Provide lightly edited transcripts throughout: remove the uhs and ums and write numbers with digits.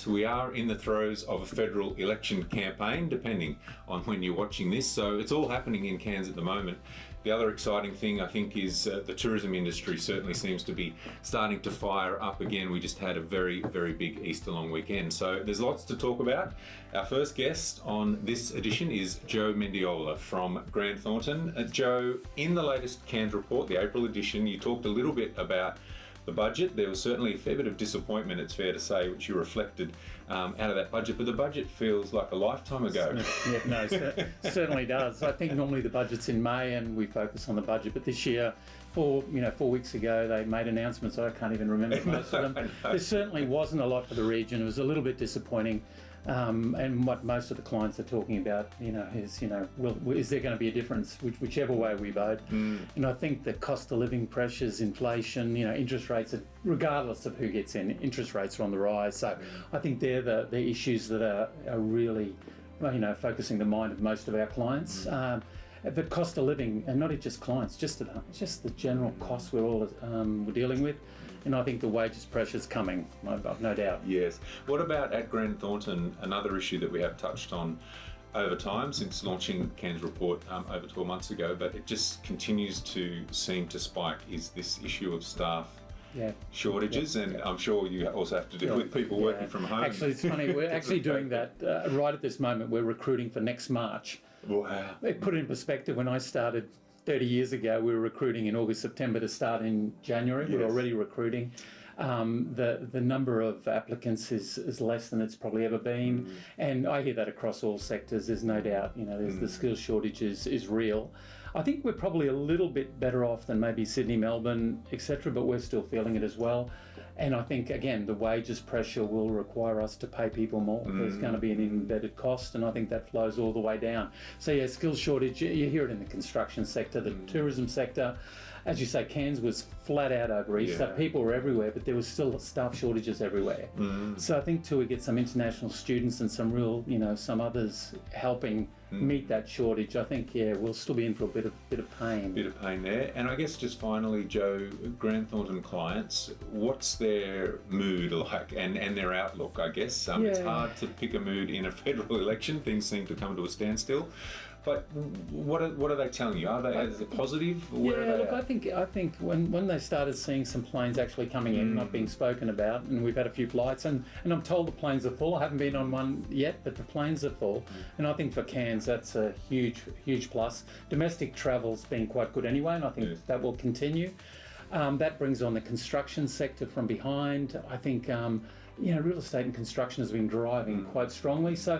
We are in the throes of a federal election campaign, depending on when you're watching this, so it's all happening in Cairns at the moment. The other exciting thing, I think, is the tourism industry certainly seems to be starting to fire up again. We just had a very, very big Easter long weekend, so there's lots to talk about. Our first guest on this edition is Joe Mendiolea from Grant Thornton. Joe, in the latest Cairns Report, the April edition, you talked a little bit about the budget. There was certainly a fair bit of disappointment, it's fair to say, which you reflected out of that budget, but the budget feels like a lifetime ago. Yeah, no, certainly does. I think normally the budget's in May and we focus on the budget, but this year, 4 weeks ago, they made announcements. I can't even remember most of them. There certainly wasn't a lot for the region. It was a little bit disappointing. And what most of the clients are talking about, is, is there going to be a difference whichever way we vote? And I think the cost of living pressures, inflation, interest rates, regardless of who gets in, interest rates are on the rise. So I think they're the issues that are really, focusing the mind of most of our clients. The cost of living, and not just clients, just the general costs we're dealing with. And I think the wages pressure's coming, I've no doubt. Yes. What about at Grant Thornton, another issue that we have touched on over time since launching Cairns Report over 12 months ago, but it just continues to seem to spike, is this issue of staff shortages, and I'm sure you also have to deal with people working from home. Actually, it's funny, we're actually doing that right at this moment. We're recruiting for next March. Wow. Put it in perspective, when I started 30 years ago, we were recruiting in August, September to start in January. Yes. We're already recruiting. The number of applicants is less than it's probably ever been. And I hear that across all sectors. There's no doubt, the skills shortage is real. I think we're probably a little bit better off than maybe Sydney, Melbourne, etc., but we're still feeling it as well. And I think, again, the wages pressure will require us to pay people more. There's going to be an embedded cost, and I think that flows all the way down. So, skills shortage, you hear it in the construction sector, the tourism sector. As you say, Cairns was flat out over Easter. People were everywhere, but there was still staff shortages everywhere. So I think till we get some international students and some real, some others helping meet that shortage, I think, we'll still be in for a bit of pain. Bit of pain there. And I guess just finally, Joe, Grant Thornton clients, what's their mood like and their outlook, I guess? It's hard to pick a mood in a federal election. Things seem to come to a standstill. But what are they telling you? Is it positive? Look, I think when they started seeing some planes actually coming in, not being spoken about, and we've had a few flights, and I'm told the planes are full. I haven't been on one yet, but the planes are full. And I think for Cairns, that's a huge plus. Domestic travel's been quite good anyway, and I think that will continue. That brings on the construction sector from behind. I think real estate and construction has been driving quite strongly. So,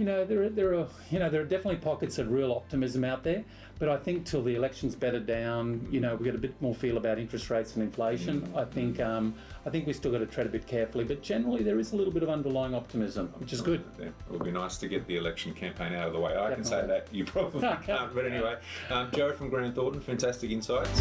there are definitely pockets of real optimism out there. But I think till the election's bedded down, we get a bit more feel about interest rates and inflation. I think we still got to tread a bit carefully. But generally, there is a little bit of underlying optimism, which is good. It would be nice to get the election campaign out of the way. I can say that. You probably can't. But anyway, Joe from Grant Thornton, fantastic insights.